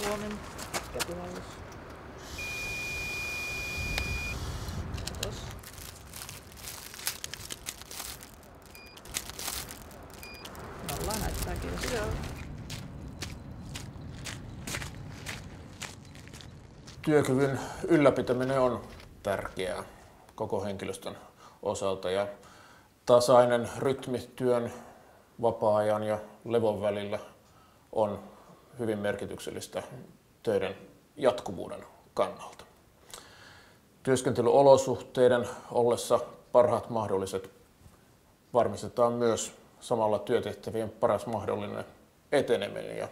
Huomenna käpyhallissa. Kiitos. Nollaa näyttää, kiitos. Joo. Työkyvyn ylläpitäminen on tärkeää koko henkilöstön osalta ja tasainen rytmi työn, vapaa-ajan ja levon välillä on hyvin merkityksellistä töiden jatkuvuuden kannalta. Työskentelyolosuhteiden ollessa parhaat mahdolliset varmistetaan myös samalla työtehtävien paras mahdollinen eteneminen ja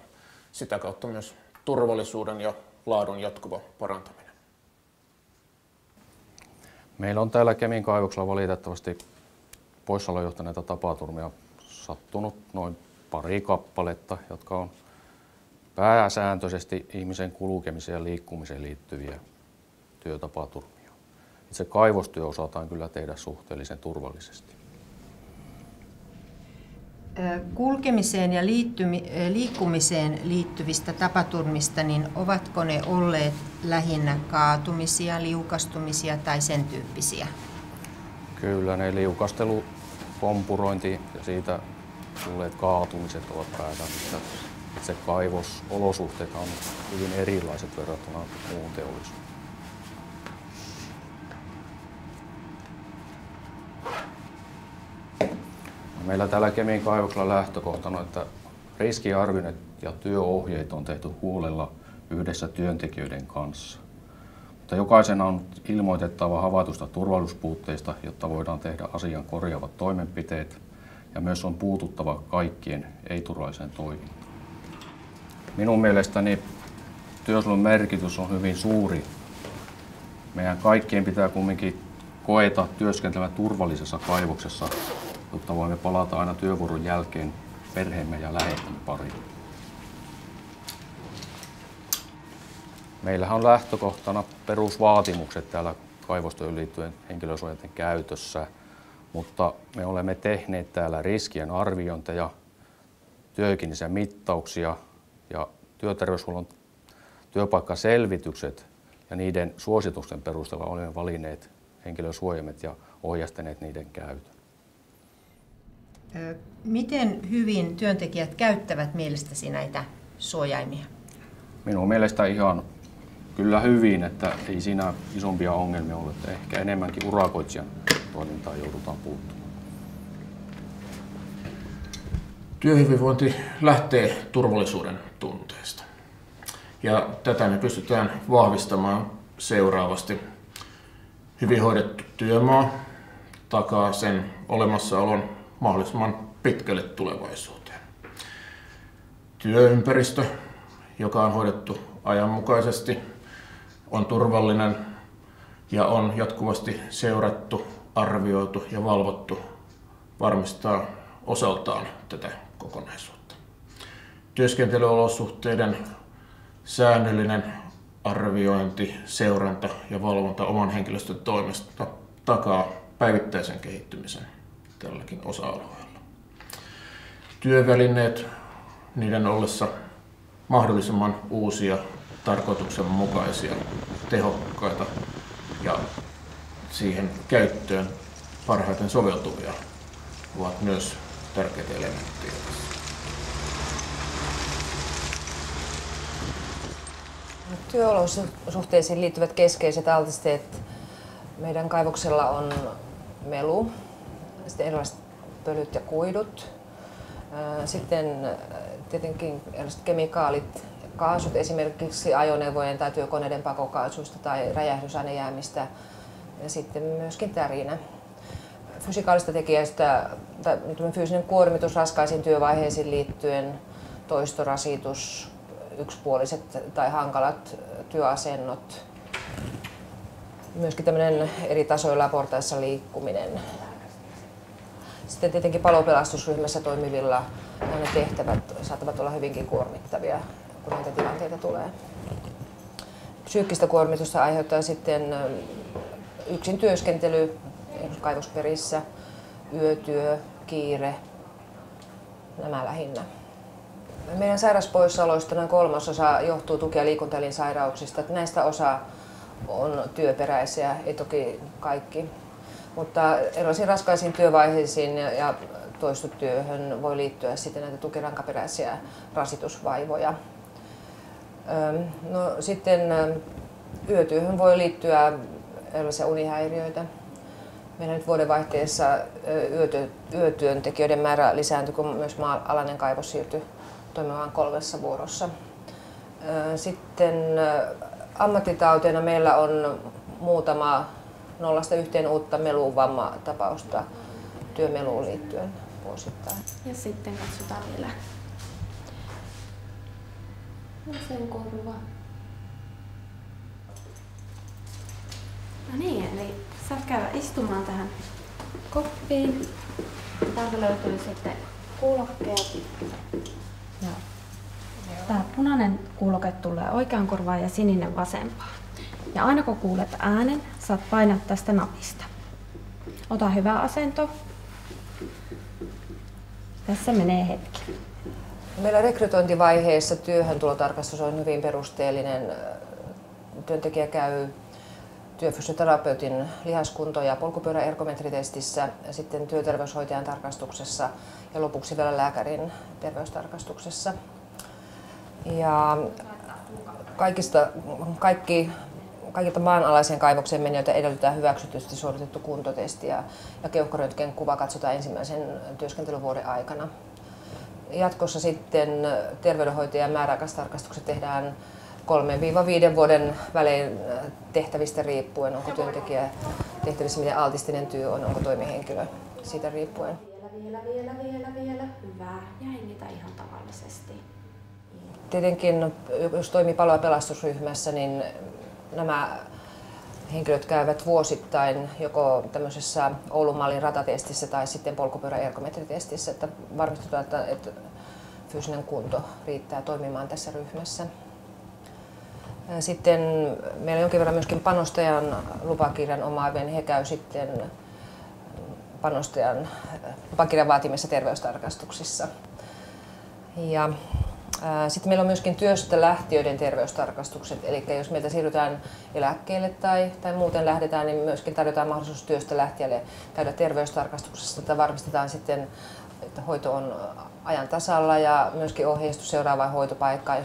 sitä kautta myös turvallisuuden ja laadun jatkuva parantaminen. Meillä on täällä Kemin kaivoksella valitettavasti poissaoloon johtaneita tapaturmia sattunut noin pari kappaletta, jotka on pääsääntöisesti ihmisen kulkemiseen ja liikkumiseen liittyviä työtapaturmia. Itse kaivostyö osataan kyllä tehdä suhteellisen turvallisesti. Kulkemiseen ja liikkumiseen liittyvistä tapaturmista, niin ovatko ne olleet lähinnä kaatumisia, liukastumisia tai sen tyyppisiä? Kyllä ne liukastelu, kompurointi ja siitä tulleet kaatumiset ovat pääsääntöistä. Itse kaivosolosuhteet on hyvin erilaiset verrattuna muun teollisuuteen. Meillä täällä Kemin kaivoksella lähtökohtana, että riskiarvioinnit ja työohjeet on tehty huolella yhdessä työntekijöiden kanssa. Mutta jokaisen on ilmoitettava havaitusta turvallisuuspuutteista, jotta voidaan tehdä asian korjaavat toimenpiteet ja myös on puututtava kaikkien ei-turvalliseen toimintaan. Minun mielestäni työsuojelun merkitys on hyvin suuri. Meidän kaikkien pitää kumminkin koeta työskentelevän turvallisessa kaivoksessa, jotta voimme palata aina työvuoron jälkeen perheemme ja läheistemme pariin. Meillähän on lähtökohtana perusvaatimukset täällä kaivostyöhön liittyen henkilösuojainten käytössä, mutta me olemme tehneet täällä riskien arviointeja, työhygienisiä mittauksia ja työterveyshuollon työpaikkaselvitykset ja niiden suositusten perusteella olemme valinneet henkilösuojaimet ja ohjastaneet niiden käytön. Miten hyvin työntekijät käyttävät mielestäsi näitä suojaimia? Minun mielestä ihan kyllä hyvin, että ei siinä isompia ongelmia ole, että ehkä enemmänkin urakoitsijan toimintaan joudutaan puuttumaan. Työhyvinvointi lähtee turvallisuuden tunteesta. Ja tätä me pystytään vahvistamaan seuraavasti. Hyvin hoidettu työmaa takaa sen olemassaolon mahdollisimman pitkälle tulevaisuuteen. Työympäristö, joka on hoidettu ajanmukaisesti, on turvallinen ja on jatkuvasti seurattu, arvioitu ja valvottu, varmistaa osaltaan tätä kokonaisuutta. Työskentelyolosuhteiden säännöllinen arviointi, seuranta ja valvonta oman henkilöstön toimesta takaa päivittäisen kehittymisen tälläkin osa-alueella. Työvälineet, niiden ollessa mahdollisimman uusia, tarkoituksenmukaisia, tehokkaita ja siihen käyttöön parhaiten soveltuvia, ovat myös tärkeitä elementtejä tässä. Työolosuhteisiin liittyvät keskeiset altisteet meidän kaivoksella on melu, sitten erilaiset pölyt ja kuidut, sitten tietenkin erilaiset kemikaalit, kaasut esimerkiksi ajoneuvojen tai työkoneiden pakokaasuista tai räjähdysainejäämistä ja sitten myöskin tärinä. Fysikaalista tekijöistä tai fyysinen kuormitus raskaisiin työvaiheisiin liittyen, toistorasitus, yksipuoliset tai hankalat työasennot, myöskin tämmöinen eri tasoilla portaissa liikkuminen. Sitten tietenkin palopelastusryhmässä toimivilla ne tehtävät saattavat olla hyvinkin kuormittavia, kun näitä tilanteita tulee. Psyykkistä kuormitusta aiheuttaa sitten yksin työskentely kaivosperissä, yötyö, kiire, nämä lähinnä. Meidän sairauspoissaoloista noin 1/3 johtuu tuki- ja liikuntaelinsairauksista. Näistä osa on työperäisiä, ei toki kaikki. Mutta erilaisiin raskaisiin työvaiheisiin ja toistotyöhön voi liittyä sitten näitä tukirankaperäisiä rasitusvaivoja. No, sitten yötyöhön voi liittyä erilaisia unihäiriöitä. Meillä nyt vuodenvaihteessa yötyöntekijöiden määrä lisääntyi, kun myös maa-alainen kaivos siirtyi toimimaan 3 vuorossa. Sitten ammattitauteina meillä on muutama 0–1 uutta meluvammatapausta työmeluun liittyen vuosittain. Ja sitten katsotaan vielä vasen korva. No niin, eli saat käydä istumaan tähän koppiin. Täältä löytyy sitten kuulokkeet. Tämä punainen kuuloke tulee oikeaan korvaan ja sininen vasempaan. Ja aina kun kuulet äänen, saat painaa tästä napista. Ota hyvä asento. Tässä menee hetki. Meillä rekrytointivaiheessa työhöntulotarkastus on hyvin perusteellinen. Työntekijä käy työfysioterapeutin lihaskunto- ja polkupyöräergometritestissä, sitten työterveyshoitajan tarkastuksessa ja lopuksi vielä lääkärin terveystarkastuksessa. Ja kaikilta maanalaisen kaivoksen menijöiltä edellytetään hyväksytysti suoritettu kuntotesti ja keuhkoröntgenkuva katsotaan ensimmäisen työskentelyvuoden aikana. Jatkossa sitten terveydenhoitajan määräaikaistarkastukset tehdään 3–5 vuoden välein tehtävistä riippuen, onko työntekijä tehtävissä, miten altistinen työ on, onko toimihenkilö, siitä riippuen. Vielä. Hyvä. Ja hengitä ihan tavallisesti. Tietenkin, jos toimii palo- ja pelastusryhmässä, niin nämä henkilöt käyvät vuosittain joko tämmöisessä Oulun mallin ratatestissä tai sitten polkupyöräergometritestissä, että varmistetaan, että fyysinen kunto riittää toimimaan tässä ryhmässä. Sitten meillä jonkin verran myöskin panostajan lupakirjan omaavien, he käy sitten panostajan lupakirjan vaatimissa terveystarkastuksissa. Ja sitten meillä on myöskin työstä lähtiöiden terveystarkastukset, eli jos meiltä siirrytään eläkkeelle tai muuten lähdetään, niin myöskin tarjotaan mahdollisuus työstä lähtijälle käydä terveystarkastuksessa, että varmistetaan sitten, että hoito on ajan tasalla ja myöskin ohjeistus seuraavaan hoitopaikkaan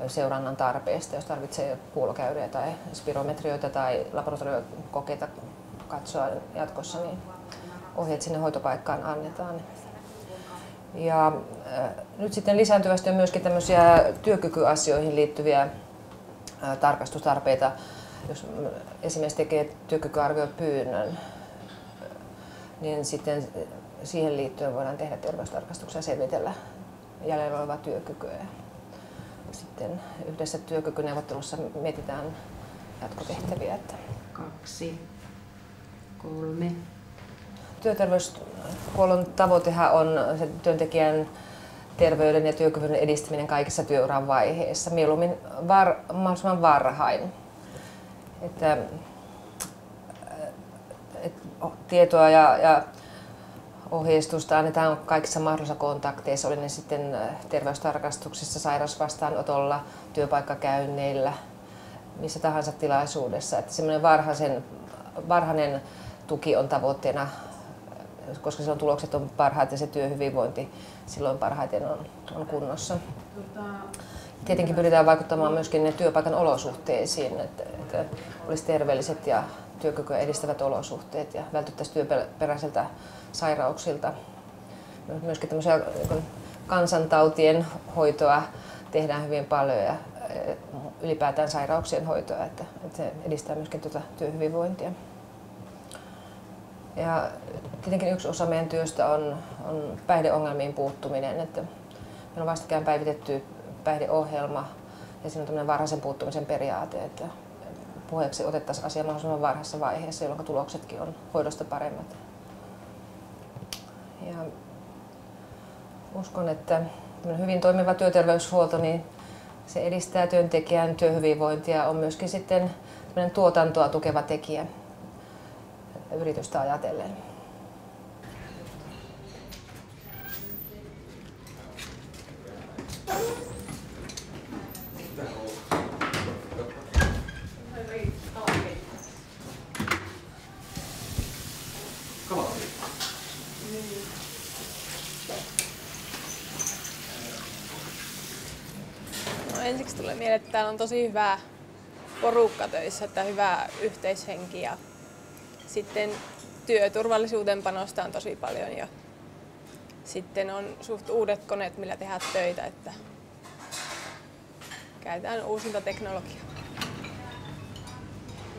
seurannan tarpeesta, jos tarvitsee kuulokäyriä tai spirometrioita tai laboratoriokokeita katsoa jatkossa, niin ohjeet sinne hoitopaikkaan annetaan. Ja nyt sitten lisääntyvästi on myöskin tämmöisiä työkykyasioihin liittyviä tarkastustarpeita. Jos esimies tekee työkykyarviopyynnön, niin sitten siihen liittyen voidaan tehdä terveystarkastuksia ja selvitellä jäljellä olevaa työkykyä. Sitten yhdessä työkykyneuvottelussa mietitään jatkotehtäviä. 2, 3. Työterveyshuollon tavoitehan on se työntekijän terveyden ja työkyvyn edistäminen kaikissa työuran vaiheissa, mieluummin mahdollisimman varhain. Että tietoa ja ohjeistusta annetaan kaikissa mahdollisissa kontakteissa, oli ne sitten terveystarkastuksissa, sairausvastaanotolla, työpaikkakäynneillä, missä tahansa tilaisuudessa. Että semmoinen varhainen tuki on tavoitteena, koska silloin tulokset on parhaat ja se työhyvinvointi silloin parhaiten on kunnossa. Tietenkin pyritään vaikuttamaan myöskin työpaikan olosuhteisiin, että olisi terveelliset ja työkykyä edistävät olosuhteet ja vältyttäisiin työperäisiltä sairauksilta. Myöskin tämmöisiä kansantautien hoitoa tehdään hyvin paljon ja ylipäätään sairauksien hoitoa, että se edistää myöskin työhyvinvointia. Ja tietenkin yksi osa meidän työstä on päihdeongelmiin puuttuminen. Että meillä on vastikään päivitetty päihdeohjelma ja siinä on tämmöinen varhaisen puuttumisen periaate, että puheeksi otettaisiin asia mahdollisimman varhaisessa vaiheessa, jolloin tuloksetkin on hoidosta paremmat. Ja uskon, että hyvin toimiva työterveyshuolto, niin se edistää työntekijän työhyvinvointia, on myöskin sitten tuotantoa tukeva tekijä yritystä ajatellen. No ensiksi tulee mieleen, että täällä on tosi hyvä porukka töissä, että hyvä yhteishenki ja sitten työturvallisuuteen panostaan tosi paljon ja sitten on suht uudet koneet, millä tehdään töitä, että käytetään uusinta teknologiaa.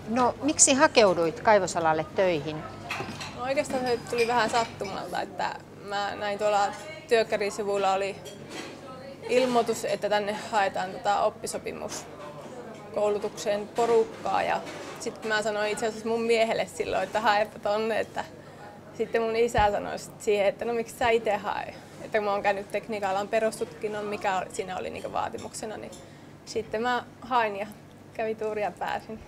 No, miksi hakeuduit kaivosalalle töihin? No oikeastaan se tuli vähän sattumalta, että mä näin tuolla työkkärisivuilla oli ilmoitus, että tänne haetaan oppisopimuskoulutukseen porukkaa ja sitten mä sanoin itse asiassa mun miehelle silloin, että haepa tonne, että sitten mun isä sanoi siihen, että no miksi sä itse hae, että kun mä oon käynyt tekniikka-alan perustutkinnon, mikä siinä oli niin vaatimuksena, niin sitten mä hain ja kävin tuuri ja pääsin.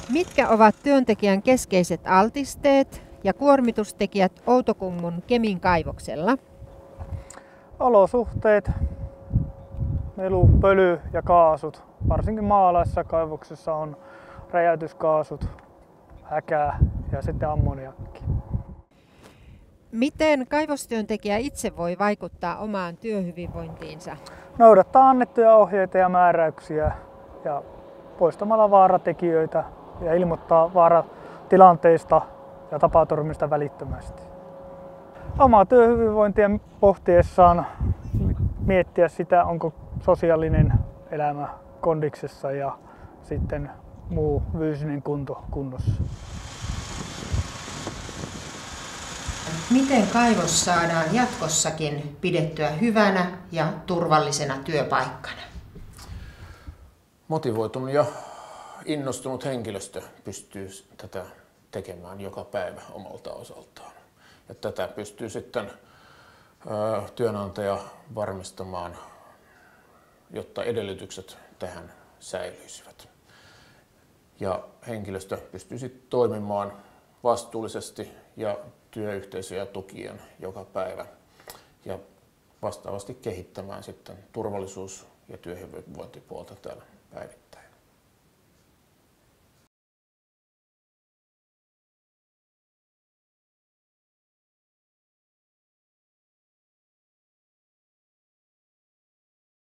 Mitkä ovat työntekijän keskeiset altisteet ja kuormitustekijät Outokummun Kemin kaivoksella? Olosuhteet, melu, pöly ja kaasut. Varsinkin maalaisessa kaivoksessa on räjäytyskaasut, häkää ja sitten ammoniakki. Miten kaivostyöntekijä itse voi vaikuttaa omaan työhyvinvointiinsa? Noudattaa annettuja ohjeita ja määräyksiä ja poistamalla vaaratekijöitä ja ilmoittaa vaaratilanteista ja tapaturmista välittömästi. Omaa työhyvinvointia pohtiessaan miettiä sitä, onko sosiaalinen elämä kondiksessa ja sitten muu fyysinen kunto kunnossa. Miten kaivos saadaan jatkossakin pidettyä hyvänä ja turvallisena työpaikkana? Motivoitunut ja innostunut henkilöstö pystyy tätä tekemään joka päivä omalta osaltaan. Ja tätä pystyy sitten työnantaja varmistamaan, jotta edellytykset tähän säilyisivät. Ja henkilöstö pystyy sitten toimimaan vastuullisesti ja työyhteisöjä tukien joka päivä ja vastaavasti kehittämään sitten turvallisuus- ja työhyvinvointipuolta täällä päivittäin.